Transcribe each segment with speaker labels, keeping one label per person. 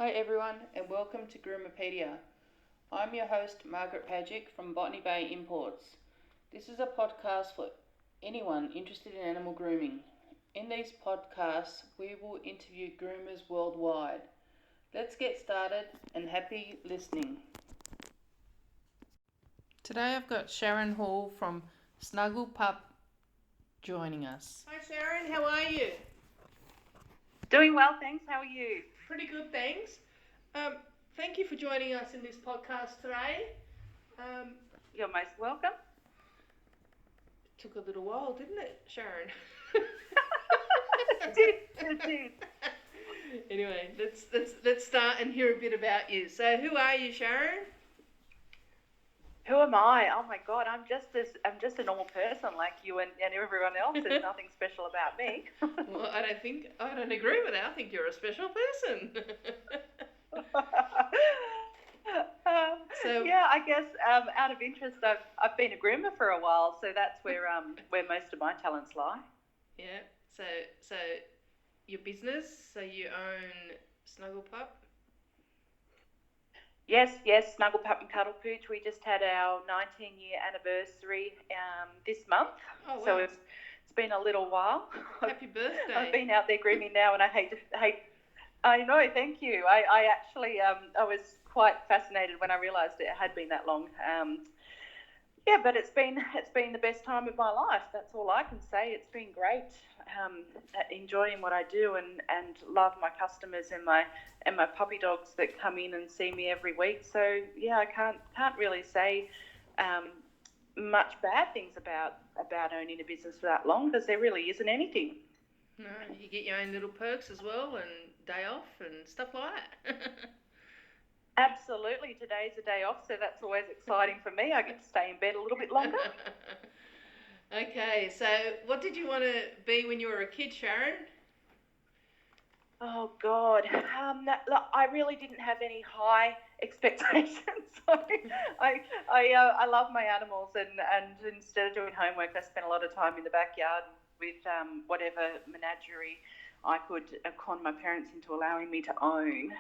Speaker 1: Hi everyone and welcome to Groomapedia. I'm your host Margaret Pagic from Botany Bay Imports. This is a podcast for anyone interested in animal grooming. In these podcasts we will interview groomers worldwide. Let's get started and happy listening. Today I've got Sharon Hall from Snuggle Pup joining us. Hi Sharon, how are you?
Speaker 2: Doing well, thanks. How are you?
Speaker 1: Pretty good, thanks. Thank you for joining us in this podcast today.
Speaker 2: You're most welcome.
Speaker 1: It took a little while, didn't it, Sharon?
Speaker 2: It did.
Speaker 1: Anyway, let's start and hear a bit about you. So, who are you, Sharon?
Speaker 2: Who am I? Oh my God, I'm just a normal person like you and everyone else. There's nothing special about me.
Speaker 1: Well, I don't agree with that. I think you're a special person.
Speaker 2: Yeah, I guess out of interest, I've been a groomer for a while, so that's where most of my talents lie.
Speaker 1: Yeah. So your business. So you own Snuggle Pup.
Speaker 2: Yes, Snuggle Pup and Cuddle Pooch. We just had our 19-year anniversary this month.
Speaker 1: Oh, wow.
Speaker 2: So it's been a little while.
Speaker 1: Happy birthday.
Speaker 2: I've been out there grooming now, and I hate. I know, thank you. I actually I was quite fascinated when I realised it had been that long. But it's been the best time of my life. That's all I can say. It's been great. Enjoying what I do and love my customers and my puppy dogs that come in and see me every week. So yeah, I can't really say much bad things about owning a business for that long, because there really isn't anything.
Speaker 1: No, you get your own little perks as well, and day off and stuff like that.
Speaker 2: Absolutely, today's a day off, so that's always exciting for me. I get to stay in bed a little bit longer.
Speaker 1: Okay, so what did you want to be when you were a kid, Sharon?
Speaker 2: Oh God, I really didn't have any high expectations. I love my animals, and instead of doing homework, I spent a lot of time in the backyard with whatever menagerie I could con my parents into allowing me to own.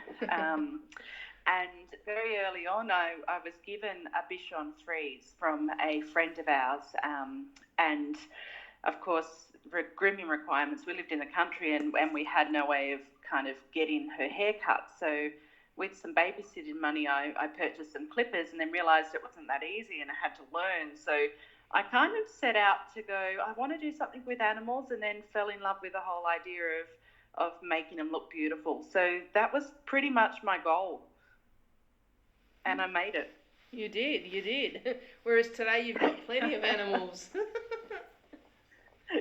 Speaker 2: And very early on, I was given a Bichon Frise from a friend of ours, and of course, grooming requirements. We lived in the country, and we had no way of kind of getting her hair cut. So with some babysitting money, I purchased some clippers, and then realised it wasn't that easy, and I had to learn. So I kind of set out to go, I want to do something with animals, and then fell in love with the whole idea of making them look beautiful. So that was pretty much my goal. And I made it.
Speaker 1: You did. Whereas today you've got plenty of animals.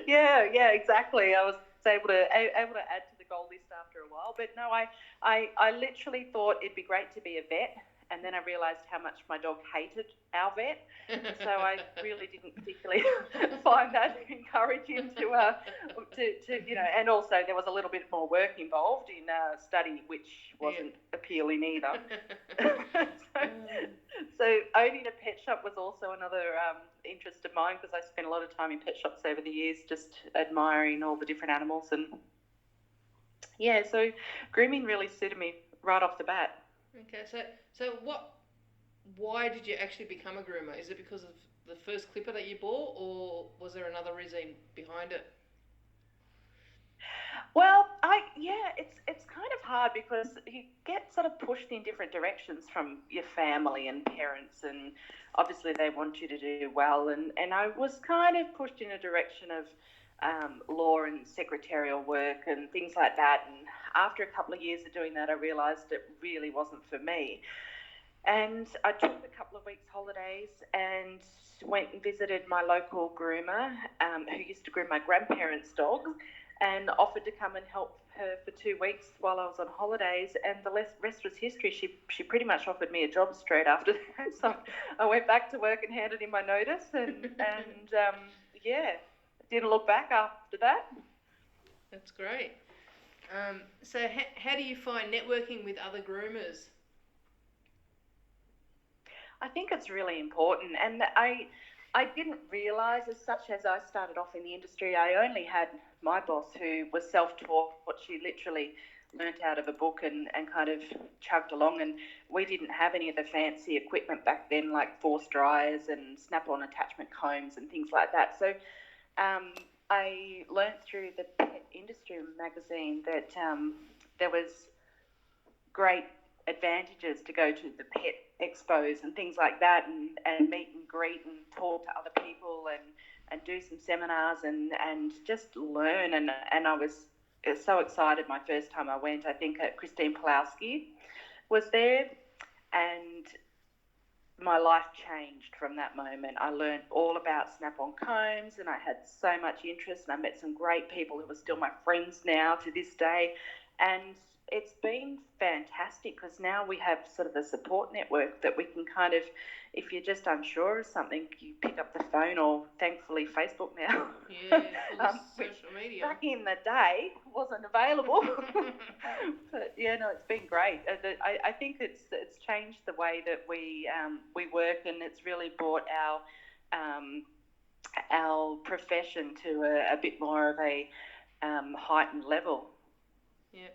Speaker 2: Yeah, exactly. I was able to add to the goal list after a while. But no, I literally thought it'd be great to be a vet, and then I realised how much my dog hated our vet. So I really didn't particularly find that encouraging to and also there was a little bit more work involved in study, which wasn't appealing either. So owning a pet shop was also another interest of mine, because I spent a lot of time in pet shops over the years, just admiring all the different animals. And yeah, so grooming really suited me right off the bat.
Speaker 1: Okay, so why did you actually become a groomer? Is it because of the first clipper that you bought, or was there another reason behind it?
Speaker 2: Well, it's kind of hard, because you get sort of pushed in different directions from your family and parents, and obviously they want you to do well, and I was kind of pushed in a direction of law and secretarial work and things like that, and after a couple of years of doing that, I realised it really wasn't for me. And I took a couple of weeks holidays and went and visited my local groomer, who used to groom my grandparents' dogs, and offered to come and help her for 2 weeks while I was on holidays. And the rest was history. She pretty much offered me a job straight after that. So I went back to work and handed in my notice, and didn't look back after that.
Speaker 1: That's great. So how do you find networking with other groomers?
Speaker 2: I think it's really important, and I didn't realise as such as I started off in the industry. I only had my boss, who was self-taught. She literally learnt out of a book and kind of chugged along. And we didn't have any of the fancy equipment back then, like force dryers and snap-on attachment combs and things like that. So I learnt through the Pet Industry magazine that there was great advantages to go to the pet expos and things like that, and meet and greet and talk to other people and do some seminars and just learn. And I was so excited my first time I went. I think Christine Pulowski was there, and my life changed from that moment. I learned all about snap-on combs, and I had so much interest, and I met some great people who are still my friends now to this day. And it's been fantastic because now we have sort of a support network that we can kind of, if you're just unsure of something, you pick up the phone, or thankfully Facebook now.
Speaker 1: Yeah, well, social media.
Speaker 2: Back in the day wasn't available. But yeah, no, it's been great. I think it's changed the way that we work, and it's really brought our profession to a bit more of a heightened level.
Speaker 1: Yeah.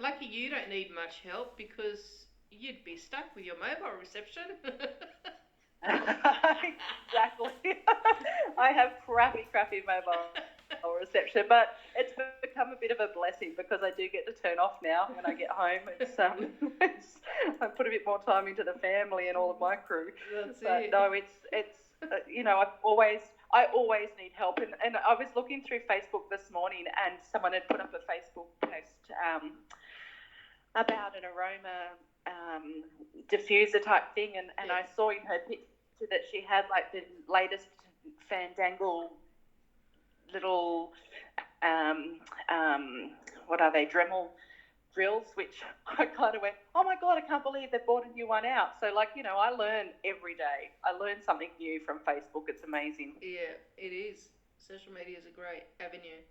Speaker 1: Lucky you don't need much help because you'd be stuck with your mobile reception.
Speaker 2: Exactly. I have crappy mobile reception, but it's become a bit of a blessing because I do get to turn off now when I get home. I put a bit more time into the family and all of my crew.
Speaker 1: That's
Speaker 2: but
Speaker 1: it.
Speaker 2: No, it's I always need help, and I was looking through Facebook this morning, and someone had put up a Facebook post about an aroma diffuser type thing, and I saw in her picture that she had like the latest fandangle little what are they, Dremel drills, which I kind of went, oh my God, I can't believe they brought a new one out. So I learn every day. I learn something new from Facebook. It's amazing.
Speaker 1: Yeah, it is. Social media is a great avenue.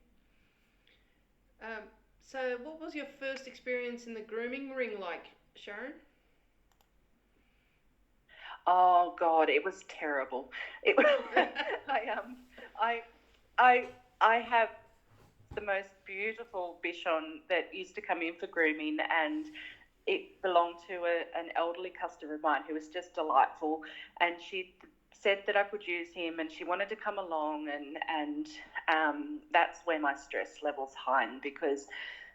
Speaker 1: So what was your first experience in the grooming ring like, Sharon?
Speaker 2: Oh God, it was terrible. It was. I have the most beautiful bichon that used to come in for grooming, and it belonged to an elderly customer of mine who was just delightful, and she said that I could use him, and she wanted to come along, and that's where my stress levels heightened, because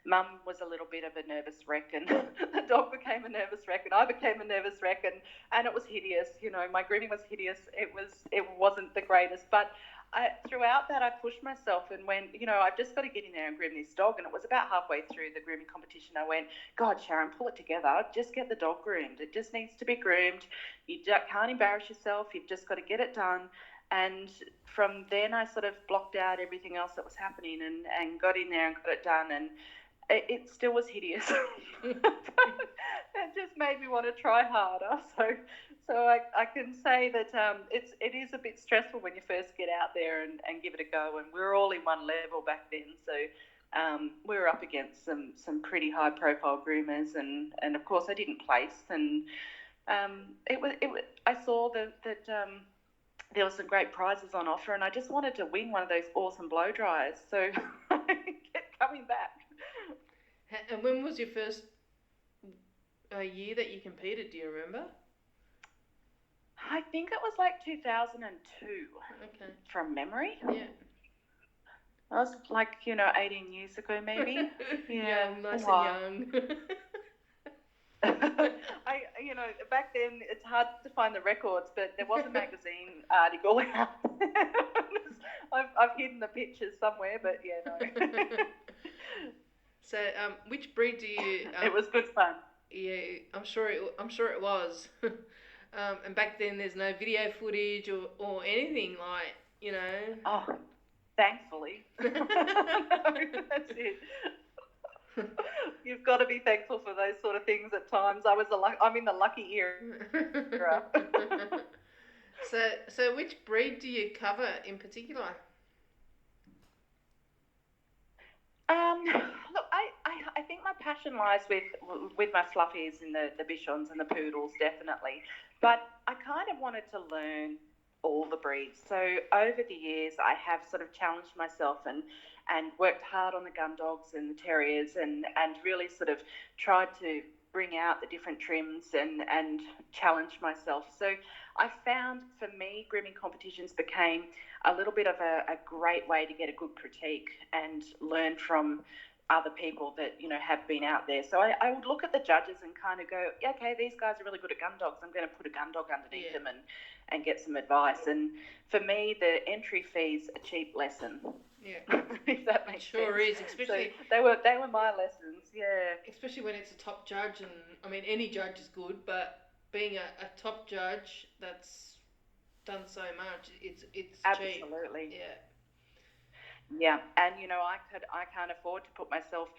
Speaker 2: Mum was a little bit of a nervous wreck, and the dog became a nervous wreck, and I became a nervous wreck, and it was hideous. My grooming was hideous. It wasn't the greatest, but throughout that, I pushed myself and went, I've just got to get in there and groom this dog. And it was about halfway through the grooming competition, I went, God, Sharon, pull it together. Just get the dog groomed. It just needs to be groomed. You can't embarrass yourself. You've just got to get it done. And from then, I sort of blocked out everything else that was happening and got in there and got it done. And it still was hideous. It just made me want to try harder. So I can say that it is a bit stressful when you first get out there and give it a go. And we were all in one level back then, so we were up against some pretty high profile groomers, and of course I didn't place. And I saw that there were some great prizes on offer, and I just wanted to win one of those awesome blow dryers. So I kept coming back.
Speaker 1: And when was your first year that you competed? Do you remember?
Speaker 2: I think it was like 2002.
Speaker 1: Okay. From
Speaker 2: memory.
Speaker 1: Yeah.
Speaker 2: I was 18 years ago maybe.
Speaker 1: Yeah, nice and young.
Speaker 2: Back then it's hard to find the records, but there was a magazine article out. I've hidden the pictures somewhere, but yeah, no.
Speaker 1: So, which breed do you?
Speaker 2: It was good fun.
Speaker 1: Yeah, I'm sure it was. And back then, there's no video footage or anything like.
Speaker 2: Oh, thankfully. No, that's it. You've got to be thankful for those sort of things at times. I'm in the lucky era.
Speaker 1: So which breed do you cover in particular?
Speaker 2: Look, I think my passion lies with my fluffies and the bichons and the poodles, definitely. But I kind of wanted to learn all the breeds. So over the years, I have sort of challenged myself and worked hard on the gun dogs and the terriers and really sort of tried to bring out the different trims and challenge myself. So I found for me, grooming competitions became a little bit of a great way to get a good critique and learn from other people that, you know, have been out there. So I would look at the judges and kind of go, yeah, okay, these guys are really good at gun dogs. I'm going to put a gun dog underneath them and get some advice. And for me, the entry fee's a cheap lesson.
Speaker 1: Yeah,
Speaker 2: if that makes sense.
Speaker 1: Sure is, especially
Speaker 2: so they were my lessons. Yeah,
Speaker 1: especially when it's a top judge, and I mean any judge is good, but being a top judge that's done so much, it's
Speaker 2: absolutely
Speaker 1: cheap.
Speaker 2: Yeah, and you know, I can't afford to put myself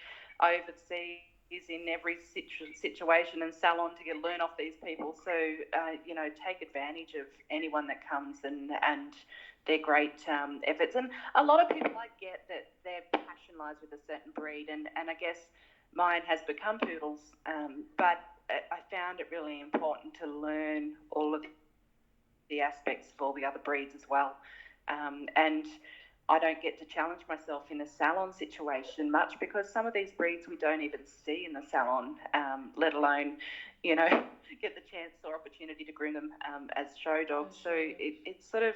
Speaker 2: overseas in every situation and salon to learn off these people. So you know, take advantage of anyone that comes and their great efforts. And a lot of people, I get that their passion lies with a certain breed, and I guess mine has become poodles, but I found it really important to learn all of the aspects of all the other breeds as well. And I don't get to challenge myself in a salon situation much because some of these breeds we don't even see in the salon, let alone, you know, get the chance or opportunity to groom them as show dogs. So it sort of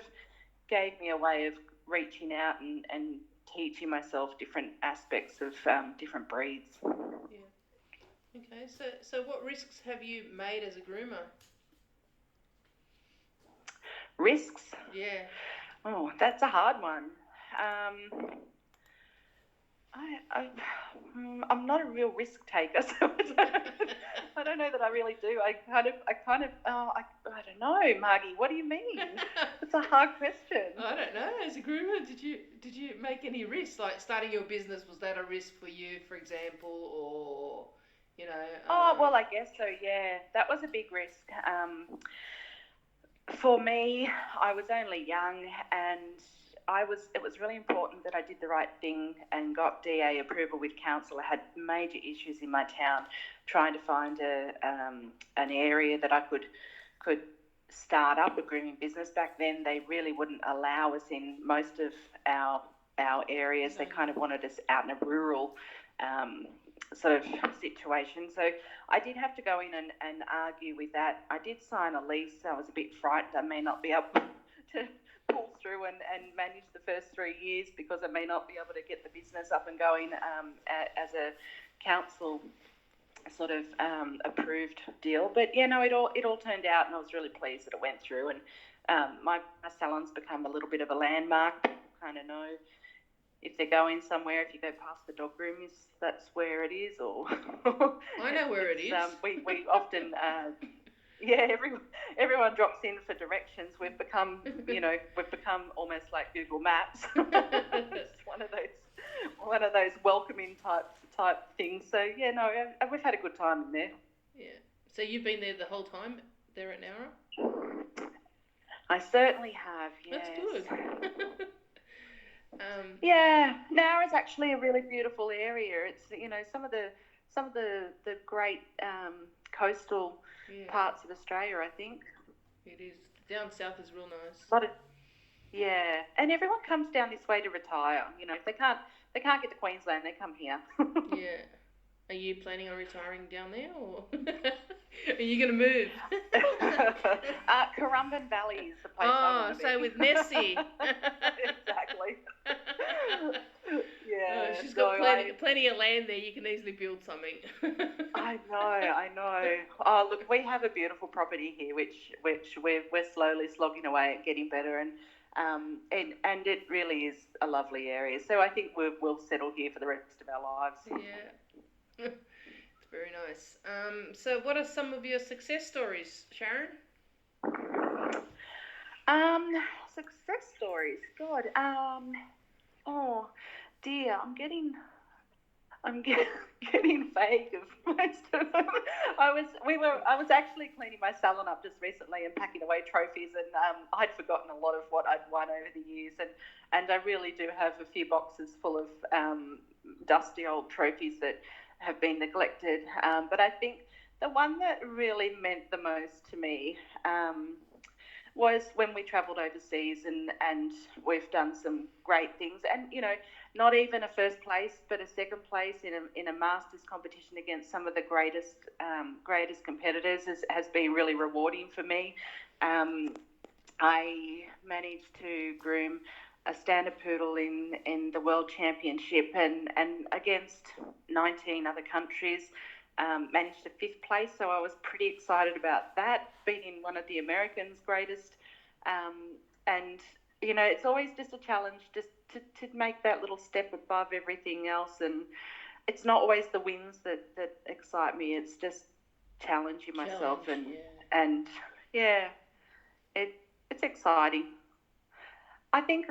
Speaker 2: gave me a way of reaching out and teaching myself different aspects of different breeds.
Speaker 1: Yeah. Okay, so what risks have you made as a groomer?
Speaker 2: Risks?
Speaker 1: Yeah.
Speaker 2: Oh, that's a hard one. I'm not a real risk taker, so I don't know that I really do. I don't know, Margie. What do you mean? It's a hard question.
Speaker 1: I don't know. As a groomer, did you make any risks? Like starting your business, was that a risk for you, for example, or you know?
Speaker 2: Oh well, I guess so. Yeah, that was a big risk. For me, I was only young and it was really important that I did the right thing and got DA approval with council. I had major issues in my town trying to find an area that I could start up a grooming business. Back then, they really wouldn't allow us in most of our areas. They kind of wanted us out in a rural sort of situation. So I did have to go in and argue with that. I did sign a lease. I was a bit frightened I may not be able to pull through and manage the first 3 years because I may not be able to get the business up and going as a council sort of approved deal. But yeah, no, it all turned out, and I was really pleased that it went through. And my salon's become a little bit of a landmark. People kind of know if they're going somewhere, if you go past the dog room, that's where it is, or
Speaker 1: I know where it is.
Speaker 2: We often. Yeah, everyone drops in for directions. We've become almost like Google Maps. It's one of those welcoming type things. So yeah, no, we've had a good time in there.
Speaker 1: Yeah. So you've been there the whole time there at Nowra?
Speaker 2: I certainly have. Yes.
Speaker 1: That's good.
Speaker 2: Yeah, Nowra's actually a really beautiful area. It's some of the great coastal parts of Australia, I think.
Speaker 1: It is. Down south is real nice.
Speaker 2: Yeah, and everyone comes down this way to retire. You know, if they can't get to Queensland, they come here.
Speaker 1: Yeah. Are you planning on retiring down there, or are you going to move?
Speaker 2: Currumbin Valley is the place I want to be.
Speaker 1: So with Nessie.
Speaker 2: Exactly. Yeah.
Speaker 1: She's got plenty of land there. You can easily build something.
Speaker 2: I know. Oh, look, we have a beautiful property here, which we're slowly slogging away at getting better, and it really is a lovely area. So I think we'll settle here for the rest of our lives.
Speaker 1: Yeah. It's very nice. So what are some of your success stories, Sharon?
Speaker 2: Success stories. God. Oh dear, I'm getting vague of most of them. I was actually cleaning my salon up just recently and packing away trophies, and I'd forgotten a lot of what I'd won over the years, and I really do have a few boxes full of dusty old trophies that have been neglected. But I think the one that really meant the most to me was when we travelled overseas, and we've done some great things. And, you know, not even a first place, but a second place in a masters competition against some of the greatest competitors has been really rewarding for me. I managed to groom a standard poodle in the World Championship and against 19 other countries. Managed a 5th place, so I was pretty excited about that, beating one of the Americans' greatest. And, you know, it's always just a challenge just to make that little step above everything else. And it's not always the wins that excite me. It's just challenging myself. And it's exciting. I think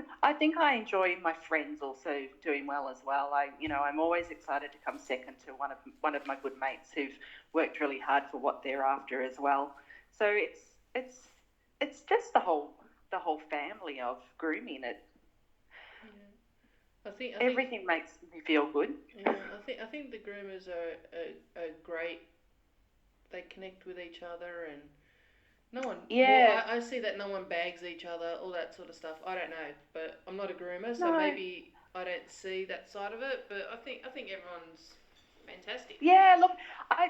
Speaker 2: I enjoy my friends also doing well as well. I'm always excited to come second to one of my good mates who've worked really hard for what they're after as well. So it's just the whole family of grooming. I think everything makes me feel good.
Speaker 1: Yeah, I think the groomers are great. They connect with each other and. No one. Yeah. Well, I see that no one bags each other, all that sort of stuff. I don't know, but I'm not a groomer, so maybe I don't see that side of it. But I think everyone's fantastic.
Speaker 2: Yeah, look,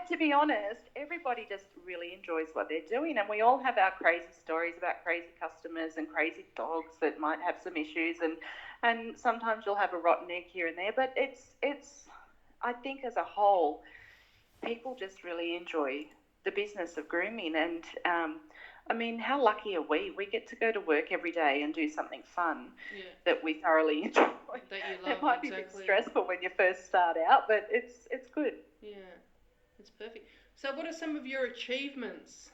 Speaker 2: to be honest, everybody just really enjoys what they're doing, and we all have our crazy stories about crazy customers and crazy dogs that might have some issues, and sometimes you'll have a rotten egg here and there. But it's I think as a whole, people just really enjoy the business of grooming. And I mean, how lucky are we? We get to go to work every day and do something fun that we thoroughly enjoy.
Speaker 1: That you love.
Speaker 2: It might be a bit stressful when you first start out, but it's good.
Speaker 1: Yeah, it's perfect. So what are some of your achievements?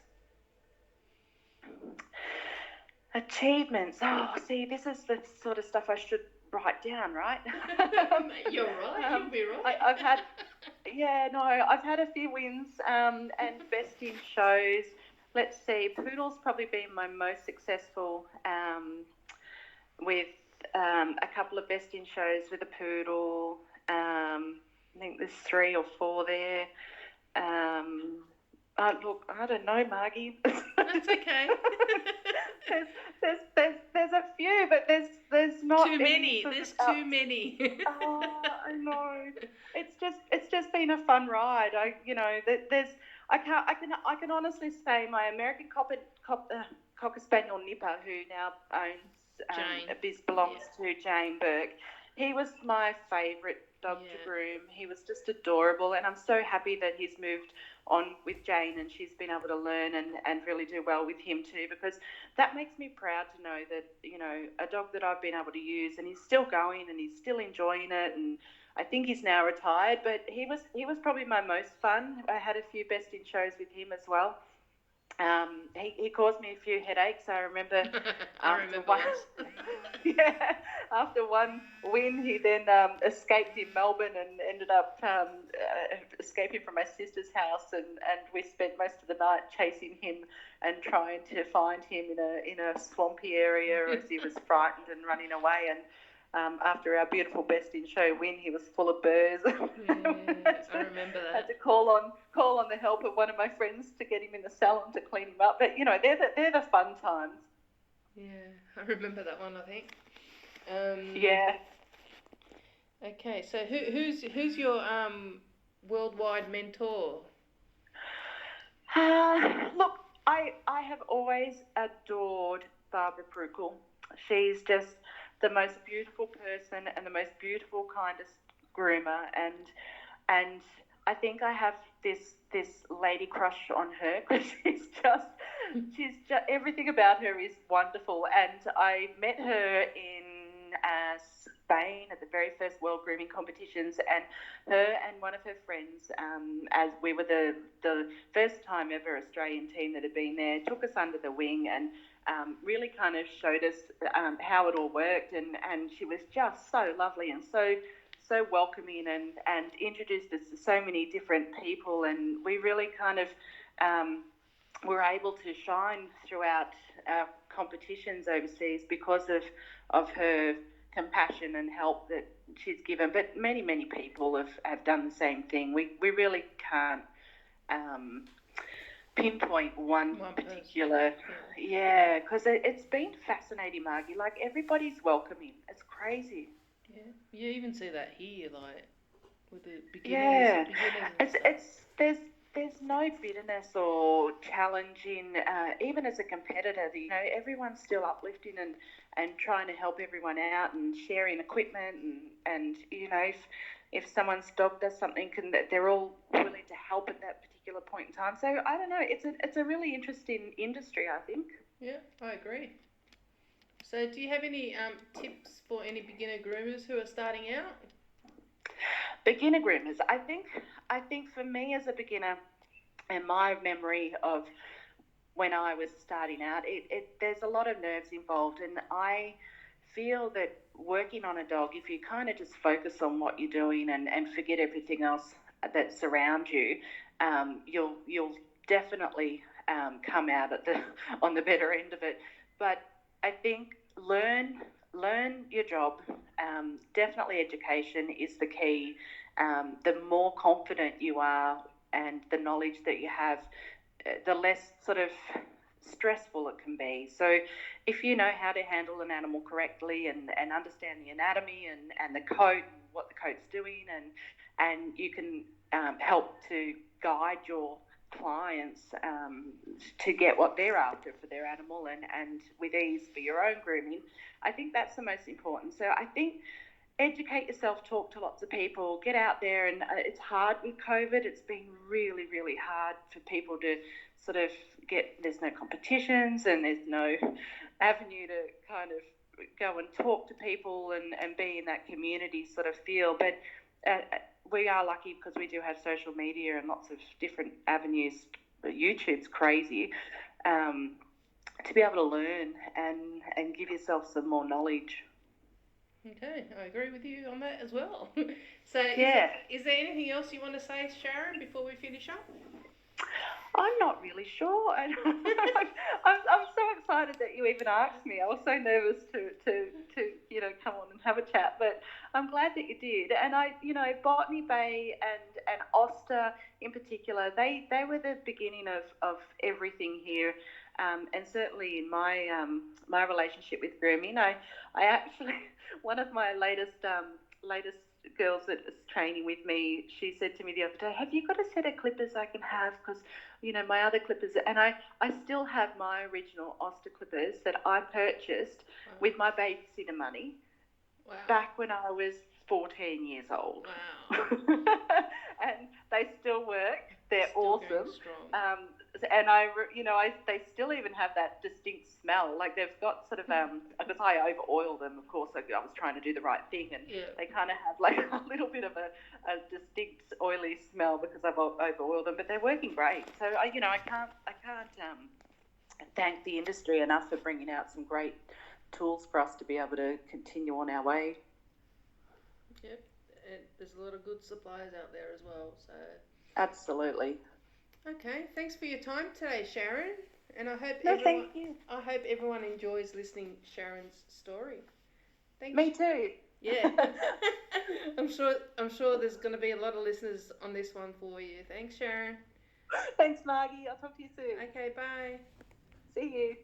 Speaker 2: Achievements? Oh, see, this is the sort of stuff I should write down, right?
Speaker 1: You're right. You'll be right.
Speaker 2: I've had a few wins and best in shows. Let's see, Poodle's probably been my most successful with a couple of best in shows with a Poodle. I think there's 3 or 4 there. Look, I don't know, Margie.
Speaker 1: That's okay.
Speaker 2: There's a few, but there's not
Speaker 1: too many. There's too many.
Speaker 2: I know. It's just been a fun ride. I can honestly say my American Cocker Spaniel Nipper, who now owns belongs to Jane Burke. He was my favourite dog to groom. He was just adorable, and I'm so happy that he's moved on with Jane and she's been able to learn and really do well with him too, because that makes me proud to know that, you know, a dog that I've been able to use, and he's still going and he's still enjoying it, and I think he's now retired, but he was probably my most fun. I had a few best in shows with him as well. He caused me a few headaches. I remember. After one win, he then escaped in Melbourne and ended up escaping from my sister's house, and we spent most of the night chasing him and trying to find him in a swampy area as he was frightened and running away. And after our beautiful best in show win, he was full of burrs.
Speaker 1: I remember that.
Speaker 2: Had to call on the help of one of my friends to get him in the salon to clean him up. But you know, they're the fun times.
Speaker 1: Yeah, I remember that one, I think.
Speaker 2: Yeah.
Speaker 1: Okay, so who's your worldwide mentor?
Speaker 2: Look, I have always adored Barbara Bruckle. She's just the most beautiful person and the most beautiful, kindest groomer, and I think I have this lady crush on her because she's just everything about her is wonderful. And I met her in Spain at the very first World Grooming Competitions, and her and one of her friends, as we were the first time ever Australian team that had been there, took us under the wing and really kind of showed us how it all worked, and she was just so lovely and so welcoming and introduced us to so many different people, and we really kind of were able to shine throughout our competitions overseas because of her compassion and help that she's given. But many people have done the same thing. We really can't pinpoint one particular. Yeah, because it's been fascinating, Margie. Like, everybody's welcoming. It's crazy.
Speaker 1: Yeah, you even see that here, like with the beginners.
Speaker 2: Yeah,
Speaker 1: it's
Speaker 2: there's no bitterness or challenging. Even as a competitor, everyone's still uplifting and trying to help everyone out and sharing equipment and if someone's dog does something, they're all willing to help at that particular point in time. So I don't know. It's a really interesting industry, I think.
Speaker 1: Yeah, I agree. So do you have any tips for any beginner groomers who are starting out?
Speaker 2: Beginner groomers, I think for me as a beginner, and my memory of when I was starting out, there's a lot of nerves involved, and I feel that working on a dog, if you kind of just focus on what you're doing and forget everything else that surrounds you, you'll definitely come out on the better end of it. But I think learn your job. Definitely education is the key. The more confident you are and the knowledge that you have, the less sort of stressful it can be. So if you know how to handle an animal correctly and understand the anatomy and the coat and what the coat's doing, and you can help to guide your clients to get what they're after for their animal and with ease for your own grooming, I think that's the most important. So I think educate yourself, talk to lots of people, get out there, and it's hard with COVID. It's been really, really hard for people to sort of there's no competitions and there's no avenue to kind of go and talk to people and be in that community sort of feel. But we are lucky because we do have social media and lots of different avenues. YouTube's crazy to be able to learn and give yourself some more knowledge.
Speaker 1: Okay, I agree with you on that as well. So is there anything else you want to say, Sharon, before we finish up?
Speaker 2: I'm not really sure. I'm so excited that you even asked me. I was so nervous to come on and have a chat, but I'm glad that you did. And Botany Bay and Oster in particular, they were the beginning of everything here. And certainly in my relationship with grooming, I actually, one of my latest girls that is training with me, she said to me the other day, have you got a set of clippers I can have? Because my other clippers, and I still have my original Oster clippers that I purchased with my babysitter money back when I was 14 years old.
Speaker 1: Wow.
Speaker 2: And they still work. They're
Speaker 1: still
Speaker 2: awesome.
Speaker 1: And
Speaker 2: they still even have that distinct smell. Like they've got sort of because I over-oil them, of course. I was trying to do the right thing, and they kind of have like a little bit of a distinct oily smell because I've over-oiled them. But they're working great. So I can't thank the industry enough for bringing out some great tools for us to be able to continue on our way.
Speaker 1: Yep, and there's a lot of good suppliers out there as well. So
Speaker 2: absolutely.
Speaker 1: Okay, thanks for your time today, Sharon. And I hope
Speaker 2: thank you.
Speaker 1: I hope everyone enjoys listening to Sharon's story. Thanks.
Speaker 2: Me too.
Speaker 1: Yeah. I'm sure there's going to be a lot of listeners on this one for you. Thanks, Sharon.
Speaker 2: Thanks, Margie. I'll talk to you soon.
Speaker 1: Okay, bye.
Speaker 2: See you.